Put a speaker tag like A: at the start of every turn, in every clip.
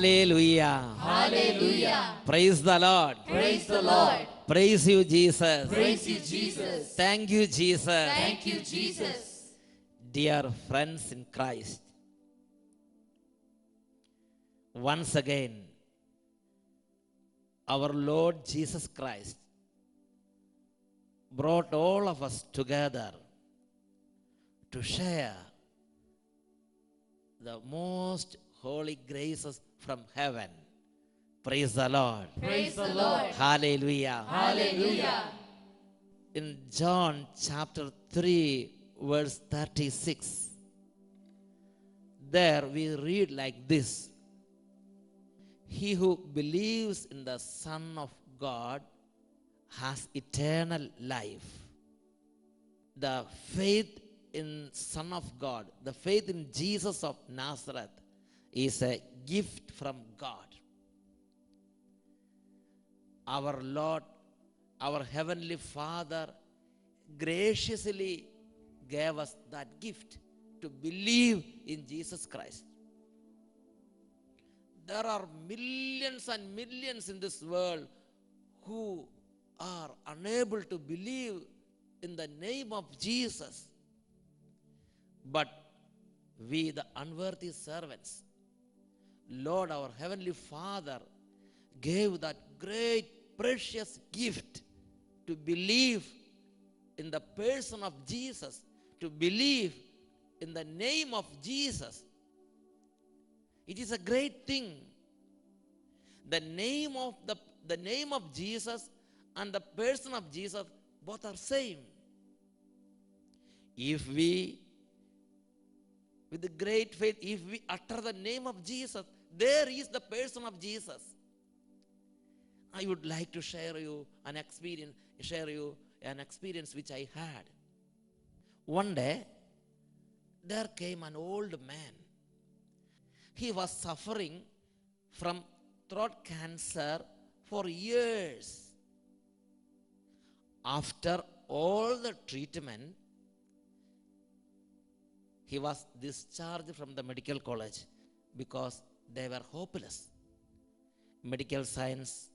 A: Hallelujah.
B: Hallelujah.
A: Praise the Lord.
B: Praise the Lord.
A: Praise you, Jesus.
B: Praise you, Jesus.
A: Thank you, Jesus.
B: Thank you, Jesus.
A: Dear friends in Christ, once again, our Lord Jesus Christ brought all of us together to share the most holy graces from heaven. Praise the Lord.
B: Praise the Lord.
A: Hallelujah.
B: Hallelujah.
A: In John chapter 3, verse 36, there we read like this: He who believes in the Son of God has eternal life. The faith in Son of God, the faith in Jesus of Nazareth, is a gift from God. Our Lord, our Heavenly Father, graciously gave us that gift to believe in Jesus Christ. There are millions and millions in this world who are unable to believe in the name of Jesus. But we, the unworthy servants, Lord, our Heavenly Father, gave that great, precious gift to believe in the person of Jesus, to believe in the name of Jesus. It is a great thing. The name of Jesus and the person of Jesus both are same. If we, with the great faith, if we utter the name of Jesus, there is the person of Jesus. I would like to share you an experience which I had. One day, there came an old man. He was suffering from throat cancer for years. After all the treatment, he was discharged from the medical college because they were hopeless. Medical science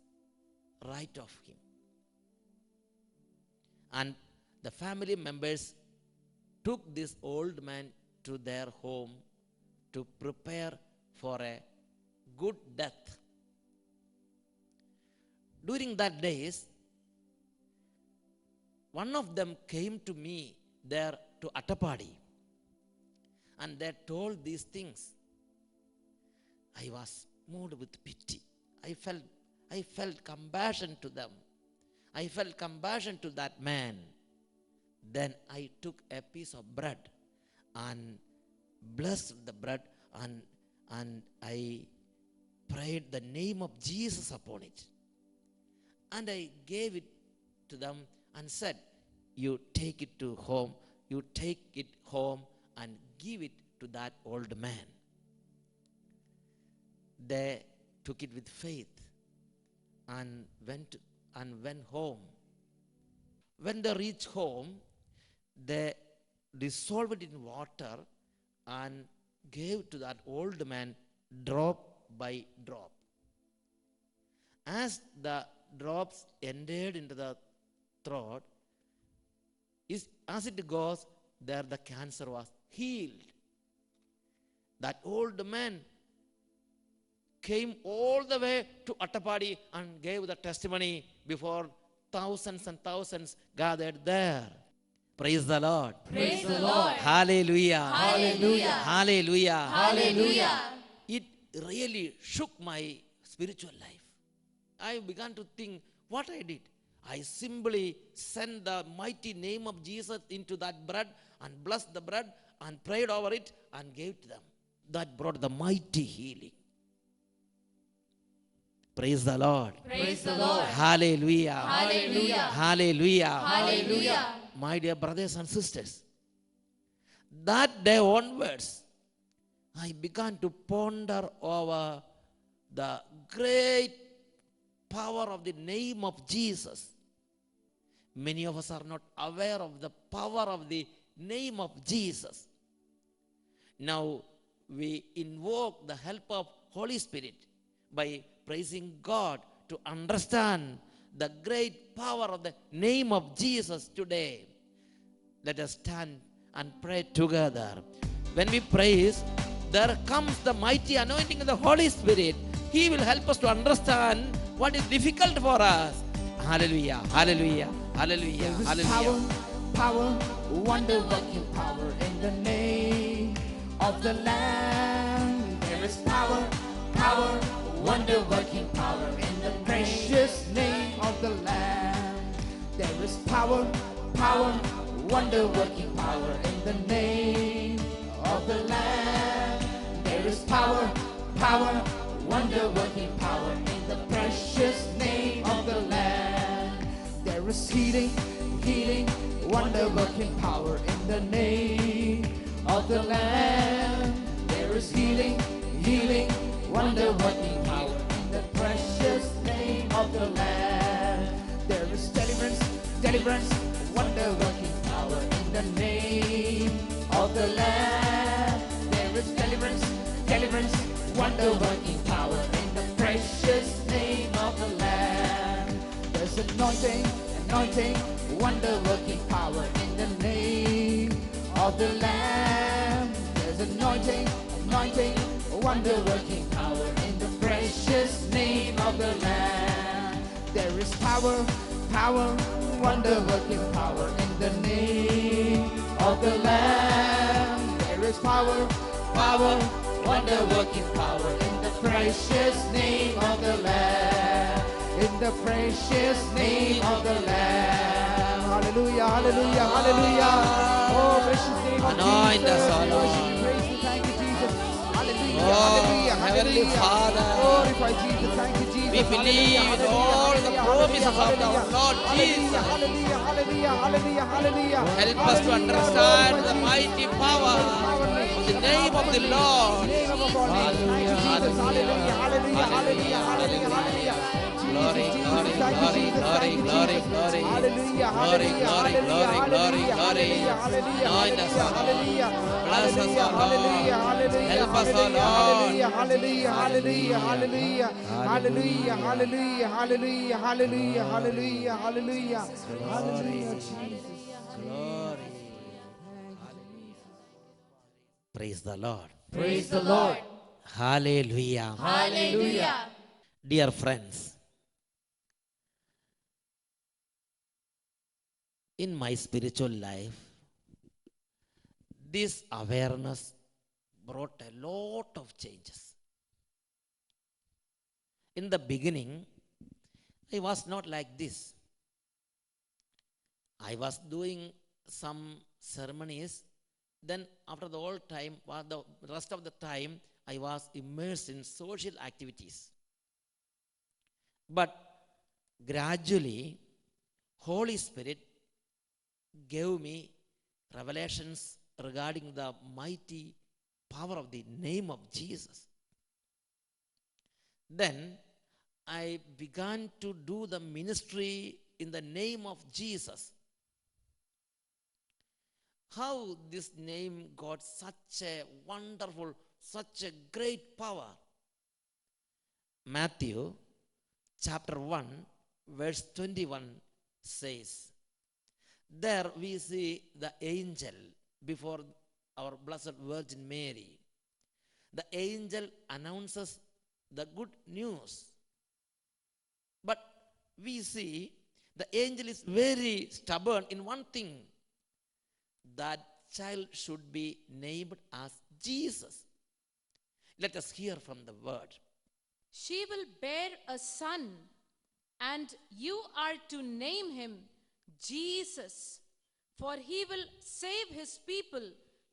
A: write off him. And the family members took this old man to their home to prepare for a good death. During that days, one of them came to me there to Attapadi, and they told these things. I was moved with pity. I felt compassion to them. I felt compassion to that man. Then I took a piece of bread and blessed the bread, and I prayed the name of Jesus upon it. And I gave it to them and said, you take it to home, you take it home and give it to that old man. They took it with faith and went home. When they reached home, they dissolved it in water and gave to that old man drop by drop. As the drops entered into the throat, as it goes, there the cancer was healed. That old man came all the way to Attapadi and gave the testimony before thousands and thousands gathered there. Praise the Lord.
B: Praise the Lord.
A: Hallelujah.
B: Hallelujah.
A: Hallelujah.
B: Hallelujah.
A: It really shook my spiritual life. I began to think what I did. I simply sent the mighty name of Jesus into that bread and blessed the bread and prayed over it and gave to them. That brought the mighty healing. Praise the Lord.
B: Praise the Lord.
A: Hallelujah.
B: Hallelujah.
A: Hallelujah.
B: Hallelujah.
A: My dear brothers and sisters, that day onwards, I began to ponder over the great power of the name of Jesus. Many of us are not aware of the power of the name of Jesus. Now we invoke the help of Holy Spirit by praising God to understand the great power of the name of Jesus today. Let us stand and pray together. When we praise, there comes the mighty anointing of the Holy Spirit. He will help us to understand what is difficult for us. Hallelujah, hallelujah, hallelujah,
C: There is
A: hallelujah.
C: power, wonder-working power in the name of the Lamb. There is power, wonder-working power in the precious name of the Lamb. There is power, wonder-working power in the name of the Lamb. There is power, wonder-working power in the precious name of the Lamb. There is healing, wonder-working power in the name of the Lamb. There is healing, wonder-working power in the precious name of the Lamb. There is deliverance, wonder-working power in the name of the Lamb. There is deliverance, wonder-working power in the precious name of the Lamb. There's anointing, wonder-working power in the name of the Lamb. There's anointing, wonder-working power in the precious name of the Lamb. There is power, wonder-working power in the name of the Lamb. There is power, wonder-working power in the precious name of the Lamb. In the precious name of the Lamb. Hallelujah, hallelujah, hallelujah. Oh, precious name of
A: Anoint
C: Jesus.
A: us, O
C: We
A: Lord.
C: worship you, praise you, thank you, Jesus. Hallelujah,
A: Oh,
C: hallelujah,
A: Heavenly
C: hallelujah.
A: Father.
C: Glorify Jesus, thank you, Jesus.
A: We believe in all the promises of our Lord Jesus.
C: Hallelujah, hallelujah, hallelujah, hallelujah.
A: Help us to understand the mighty power of the name of the Lord.
C: Name of our Lord. Thank you, Jesus. Hallelujah, hallelujah, hallelujah, hallelujah, hallelujah.
A: Glory,
C: Jesus,
A: glory,
C: thank you,
A: glory,
C: Jesus,
A: glory,
C: thank you,
A: glory,
C: Jesus.
A: glory.
C: Hallelujah,
A: Glory,
C: hallelujah,
A: glory,
C: hallelujah,
A: glory, glory,
C: hallelujah,
A: glory.
C: hallelujah,
A: Anoint us, O
C: hallelujah,
A: Lord.
C: hallelujah,
A: Bless us, O
C: hallelujah,
A: Lord.
C: hallelujah,
A: Help us, O
C: hallelujah,
A: Lord.
C: hallelujah, hallelujah, hallelujah,
A: Hallelujah.
C: hallelujah, hallelujah, hallelujah, hallelujah, hallelujah, hallelujah, Jesus.
A: Glory. Praise the Lord.
B: Praise the Lord.
A: Hallelujah.
B: Hallelujah.
A: Dear friends, in my spiritual life, this awareness brought a lot of changes. In the beginning, I was not like this. I was doing some ceremonies. Then, after the whole time, the rest of the time, I was immersed in social activities. But gradually, Holy Spirit gave me revelations regarding the mighty power of the name of Jesus. Then I began to do the ministry in the name of Jesus. How this name got such a wonderful, such a great power. Matthew chapter 1, verse 21 says, there we see the angel before our Blessed Virgin Mary. The angel announces the good news. But we see the angel is very stubborn in one thing. That child should be named as Jesus. Let us hear from the word.
D: She will bear a son, and you are to name him Jesus, for he will save his people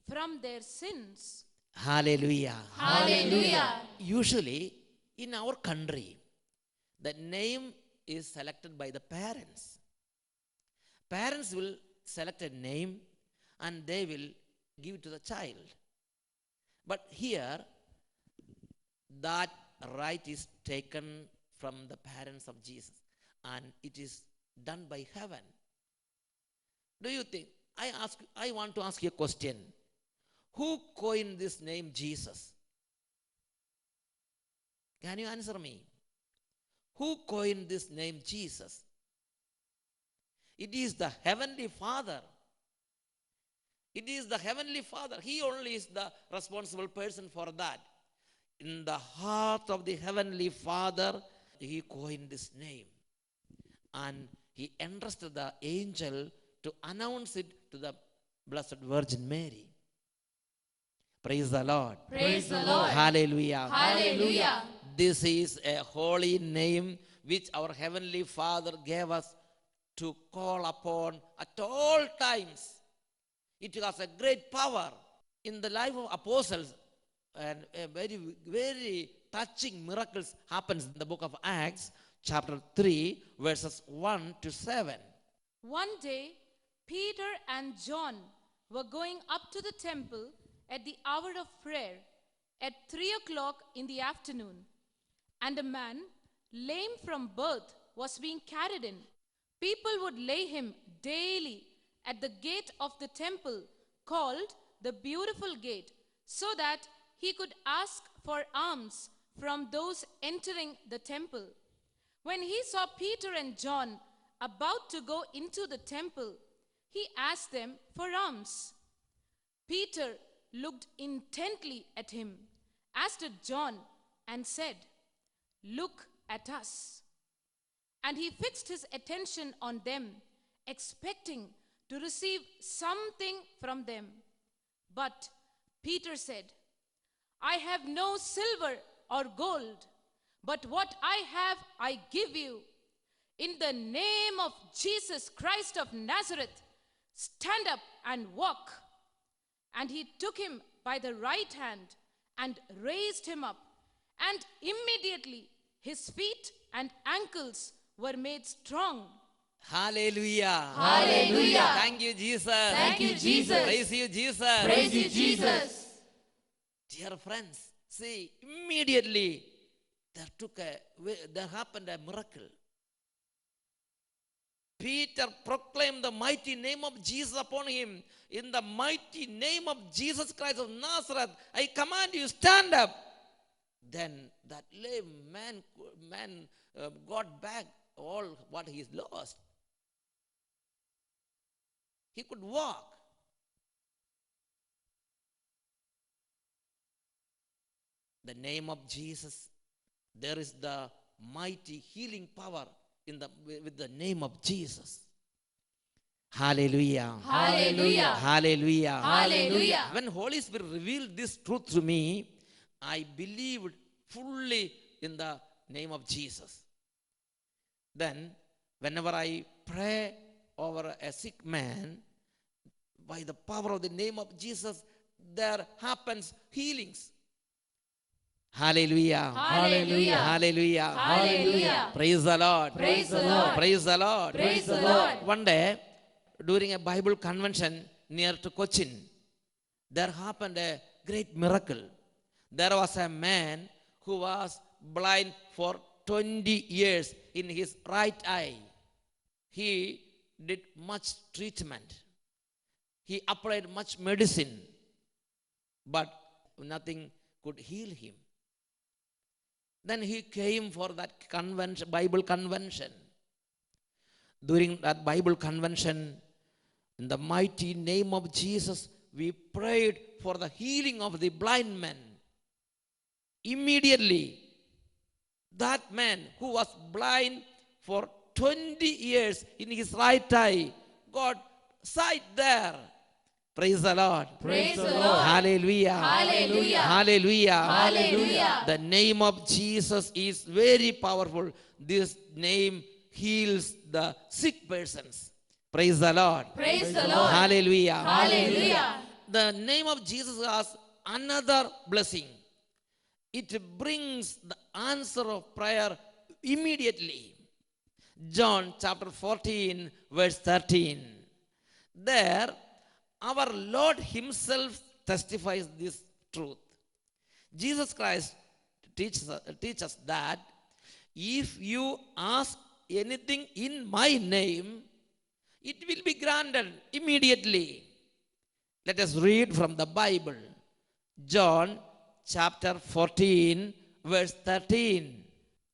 D: from their sins.
A: Hallelujah.
B: Hallelujah.
A: Usually, in our country, the name is selected by the parents. Parents will select a name and they will give it to the child. But here, that right is taken from the parents of Jesus and it is done by heaven. Do you think? I want to ask you a question. Who coined this name Jesus? Can you answer me? Who coined this name Jesus? It is the Heavenly Father. It is the Heavenly Father. He only is the responsible person for that. In the heart of the Heavenly Father, He coined this name. And He entrusted the angel to announce it to the Blessed Virgin Mary. Praise the Lord.
B: Praise the Lord.
A: Hallelujah.
B: Hallelujah.
A: This is a holy name which our Heavenly Father gave us to call upon at all times. It has a great power in the life of apostles, and a very touching miracles happens in the book of Acts, chapter 3, verses 1 to 7.
D: One day, Peter and John were going up to the temple at the hour of prayer at 3 o'clock in the afternoon, and a man, lame from birth, was being carried in. People would lay him daily at the gate of the temple called the Beautiful Gate, so that he could ask for alms from those entering the temple. When he saw Peter and John about to go into the temple, he asked them for alms. Peter looked intently at him, as did John, and said, "Look at us." And he fixed his attention on them, expecting to receive something from them. But Peter said, "I have no silver or gold, but what I have I give you. In the name of Jesus Christ of Nazareth, stand up and walk." And he took him by the right hand and raised him up, and immediately his feet and ankles were made strong.
A: Hallelujah.
B: Hallelujah.
A: Thank you, Jesus.
B: Thank you, Jesus.
A: Praise you, Jesus.
B: Praise you, Jesus.
A: Dear friends, see, immediately there happened a miracle. Peter proclaimed the mighty name of Jesus upon him. In the mighty name of Jesus Christ of Nazareth, I command you, stand up. Then that lame man got back all what he lost. He could walk. The name of Jesus, there is the mighty healing power with the name of Jesus. Hallelujah.
B: Hallelujah.
A: Hallelujah.
B: Hallelujah.
A: When Holy Spirit revealed this truth to me, I believed fully in the name of Jesus. Then, whenever I pray over a sick man, by the power of the name of Jesus, there happens healings. Hallelujah.
B: Hallelujah.
A: Hallelujah.
B: Hallelujah.
A: Praise the Lord.
B: Praise the Lord.
A: Praise the Lord.
B: Praise the Lord.
A: One day, during a Bible convention near to Cochin, there happened a great miracle. There was a man who was blind for 20 years in his right eye. He did much treatment. He applied much medicine, but nothing could heal him. Then he came for that convention, Bible convention. During that Bible convention, in the mighty name of Jesus, we prayed for the healing of the blind man. Immediately, that man who was blind for 20 years in his right eye got sight there. Praise the Lord.
B: Praise the Lord.
A: Hallelujah.
B: Hallelujah.
A: Hallelujah.
B: Hallelujah.
A: The name of Jesus is very powerful. This name heals the sick persons. Praise the Lord.
B: Praise the Lord.
A: Hallelujah.
B: Hallelujah.
A: The name of Jesus has another blessing. It brings the answer of prayer immediately. John chapter 14, verse 13. There, our Lord Himself testifies this truth. Jesus Christ teaches us that if you ask anything in my name, it will be granted immediately. Let us read from the Bible. John chapter 14, verse 13.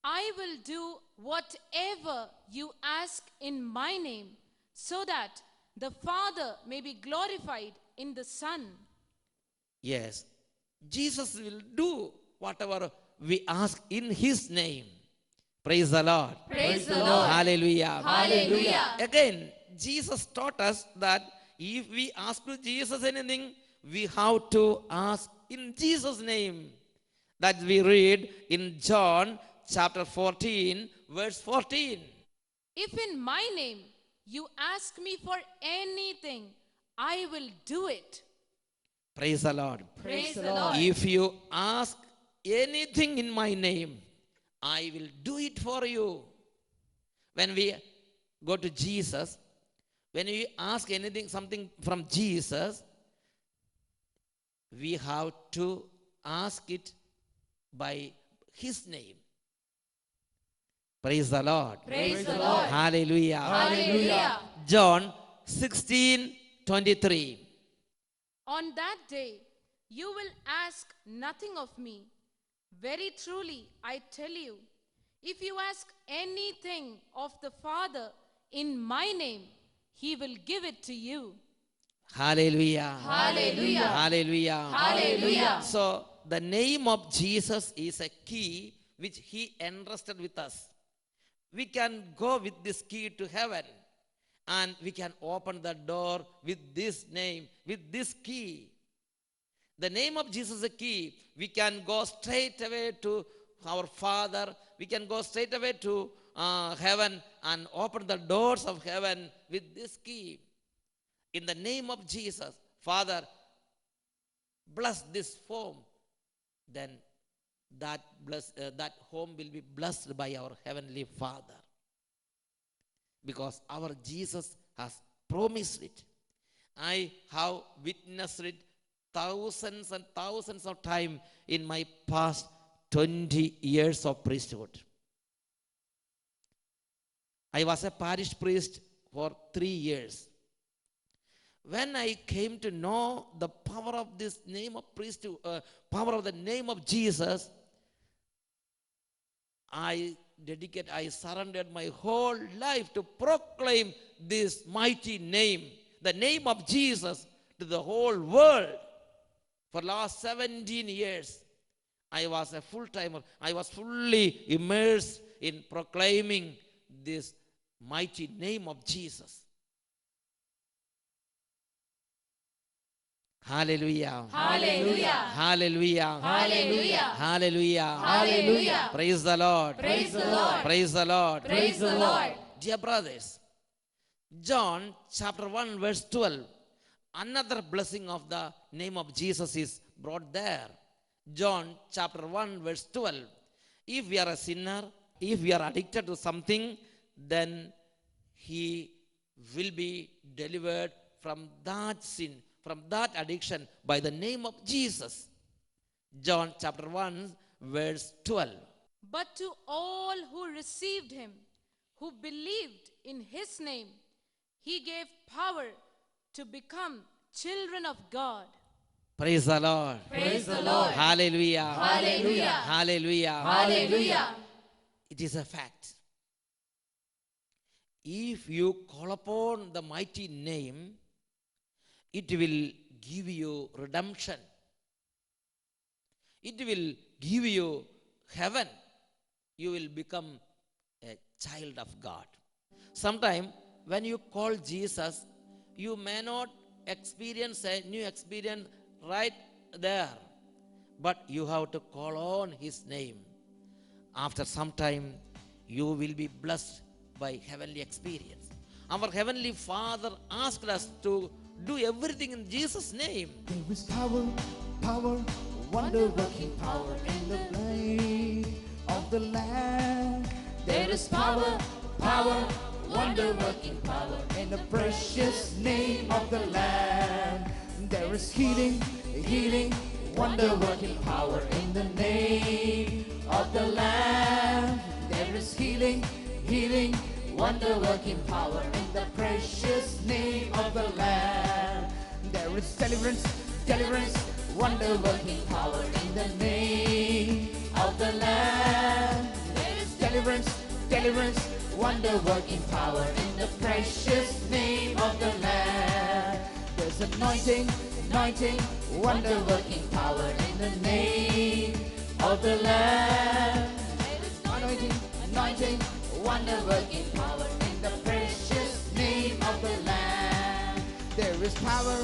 D: I will do whatever you ask in my name, so that the Father may be glorified in the Son.
A: Yes, Jesus will do whatever we ask in his name. Praise the Lord.
B: Praise the Lord.
A: Hallelujah.
B: Hallelujah.
A: Again, Jesus taught us that if we ask to Jesus anything, we have to ask in Jesus' name. That we read in John chapter 14, verse 14.
D: If in my name you ask me for anything, I will do it.
A: Praise the Lord.
B: Praise the Lord.
A: If you ask anything in my name, I will do it for you. When we go to Jesus, when we ask anything, something from Jesus, we have to ask it by his name. Praise the Lord.
B: Praise the Lord.
A: Hallelujah.
B: Hallelujah.
A: John 16:23.
D: On that day, you will ask nothing of me. Very truly, I tell you, if you ask anything of the Father in my name, he will give it to you.
A: Hallelujah.
B: Hallelujah.
A: Hallelujah.
B: Hallelujah.
A: So the name of Jesus is a key which he entrusted with us. We can go with this key to heaven, and we can open the door with this name, with this key. The name of Jesus is a key. We can go straight away to our Father. We can go straight away to heaven and open the doors of heaven with this key. In the name of Jesus, Father, bless this home. Then that home will be blessed by our Heavenly Father. Because our Jesus has promised it. I have witnessed it thousands and thousands of times in my past 20 years of priesthood. I was a parish priest for 3 years. When I came to know the power of this name of priesthood, power of the name of Jesus, I surrendered my whole life to proclaim this mighty name, the name of Jesus, to the whole world. For last 17 years, I was a full-timer. I was fully immersed in proclaiming this mighty name of Jesus. Hallelujah.
B: Hallelujah.
A: Hallelujah.
B: Hallelujah.
A: Hallelujah.
B: Hallelujah.
A: Praise the Lord.
B: Praise the Lord.
A: Praise the Lord.
B: Praise the Lord.
A: Dear brothers, John chapter 1 verse 12, another blessing of the name of Jesus is brought there. John chapter 1 verse 12. If we are a sinner, if we are addicted to something, then he will be delivered from that sin, from that addiction by the name of Jesus. John chapter 1 verse 12.
D: But to all who received him, who believed in his name, he gave power to become children of God.
A: Praise the Lord.
B: Praise the Lord.
A: Hallelujah.
B: Hallelujah.
A: Hallelujah.
B: Hallelujah.
A: It is a fact. If you call upon the mighty name, it will give you redemption. It will give you heaven. You will become a child of God. Sometimes when you call Jesus, you may not experience a new experience right there, but you have to call on his name. After some time, you will be blessed by heavenly experience. Our Heavenly Father asked us to do everything in Jesus' name.
C: There is power, wonder-working power in the name of the Lamb.
B: There is power, wonder-working power
C: In the precious name of the Lamb. There is healing, wonder-working power in the name of the Lamb. There is healing, wonder-working power in the precious name of the Lamb. There is deliverance, wonder-working power in the name of the Lamb. There is deliverance, deliverance, wonder-working power in the precious name of the Lamb. There's anointing, anointing, wonder-working power in the name of the Lamb. There is anointing, anointing, wonder-working power in the precious name of the Lamb. There is power,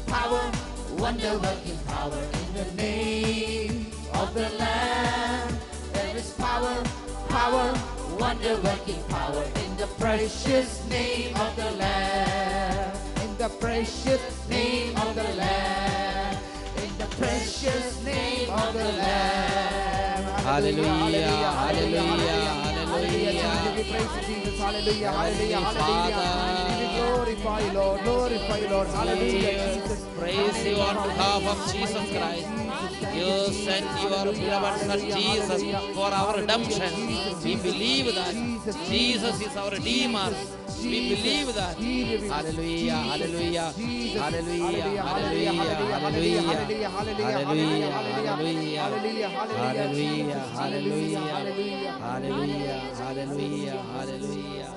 C: power, wonder-working power in the name of the Lamb. There is power, power, wonder-working power in the precious name of the Lamb. In the precious name of the Lamb. In the precious name of the Lamb.
A: Hallelujah, hallelujah, hallelujah.
C: Give you praise to Jesus. Hallelujah, hallelujah,
A: Heavenly
C: hallelujah.
A: Father.
C: We glorify you, Lord. Glorify you, Lord. Hallelujah, Jesus.
A: Praise you on behalf of Jesus Christ. You sent your beloved Son Jesus for our redemption. We believe that Jesus is our Redeemer. We believe that. Hallelujah, hallelujah, hallelujah, hallelujah, hallelujah, hallelujah, hallelujah, hallelujah, hallelujah, hallelujah, hallelujah, hallelujah, hallelujah, hallelujah.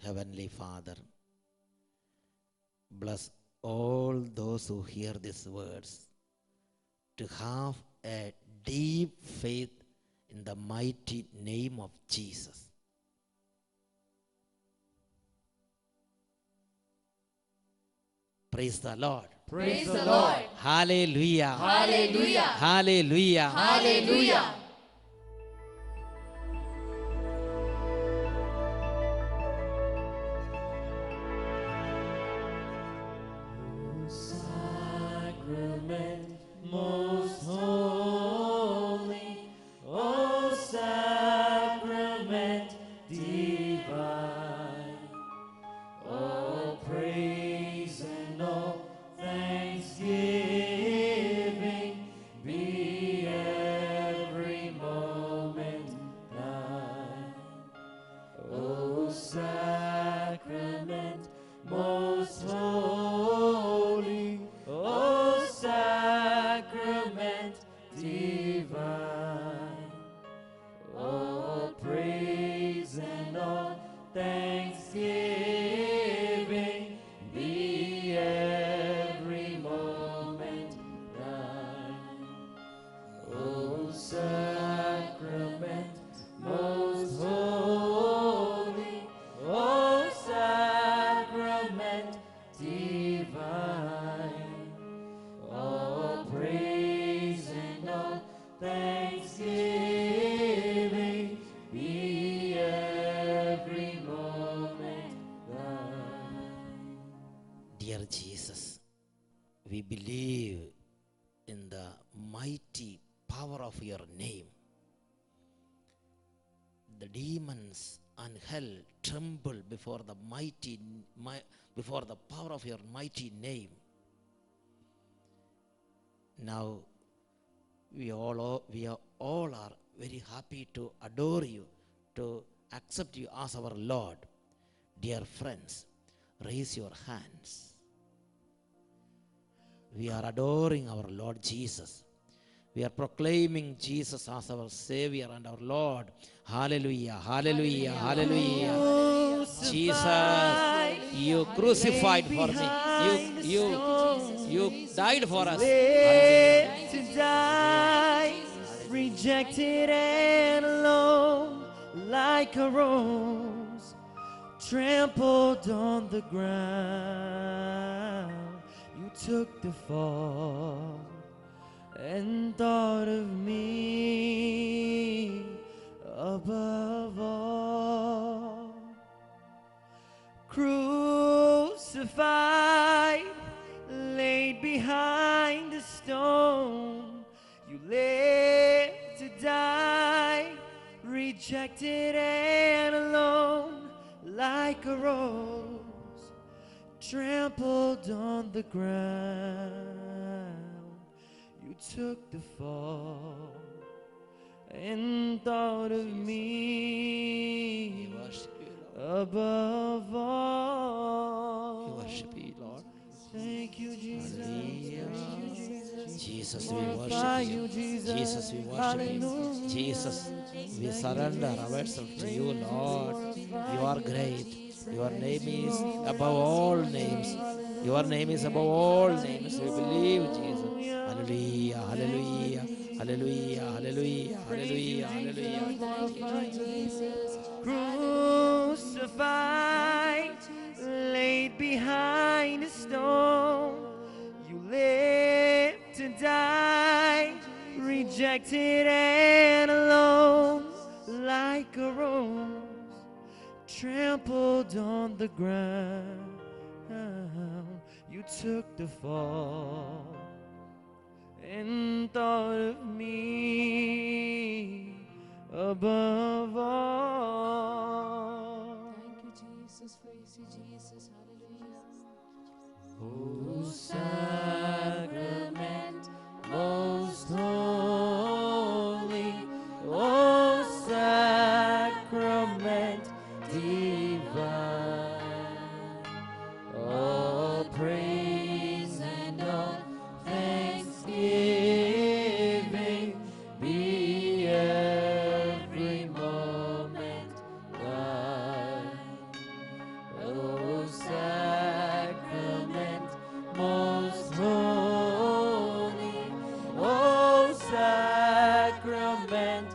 A: Heavenly Father, bless all those who hear these words to have a deep faith in the mighty name of Jesus. Praise the Lord.
B: Praise the Lord.
A: Hallelujah.
B: Hallelujah.
A: Hallelujah.
B: Hallelujah.
C: Sacrament most holy, O sacrament divine, all praise and all thanksgiving be every moment thine. O sacrament most holy, O sacrament divine, all praise and all thanksgiving be every moment thine. O sacrament most holy, O sacrament divine, all praise and all thanksgiving be every moment thine.
A: Dear Jesus, we believe in the mighty power of your name. The demons and hell tremble before the before the power of your mighty name. Now we all are very happy to adore you, to accept you as our Lord. Dear friends, raise your hands. We are adoring our Lord Jesus. We are proclaiming Jesus as our Savior and our Lord. Hallelujah, hallelujah, hallelujah. Jesus, you crucified for me. You died for us.
C: Led to die, rejected and alone, like a rose trampled on the ground. You took the fall and thought of me above all. Crucified, laid behind a stone, you led to die, rejected and alone, like a rose trampled on the ground. You took the fall and thought of me
A: We worship you, Lord.
C: above all.
A: We worship
C: Thank you, Jesus.
A: Jesus, we
C: Glorify
A: worship
C: you,
A: you.
C: Jesus.
A: Jesus, we worship you.
C: Hallelujah.
A: Jesus, we surrender ourselves to you, Lord. You are great. Your name is above all names. Your name is above all names. We believe, Jesus. Hallelujah, hallelujah, hallelujah, hallelujah, hallelujah, hallelujah.
C: Glorify you,
D: Jesus.
C: Crucified, laid behind a stone. You lived to die, rejected and alone, like a rose trampled on the ground. You took the fall and thought of me above all.
D: Thank you, Jesus. Praise you, Jesus. Hallelujah.
C: O sacrament most holy, O sacrament divine, all praise and all thanksgiving be every moment thine. O sacrament most holy, O sacrament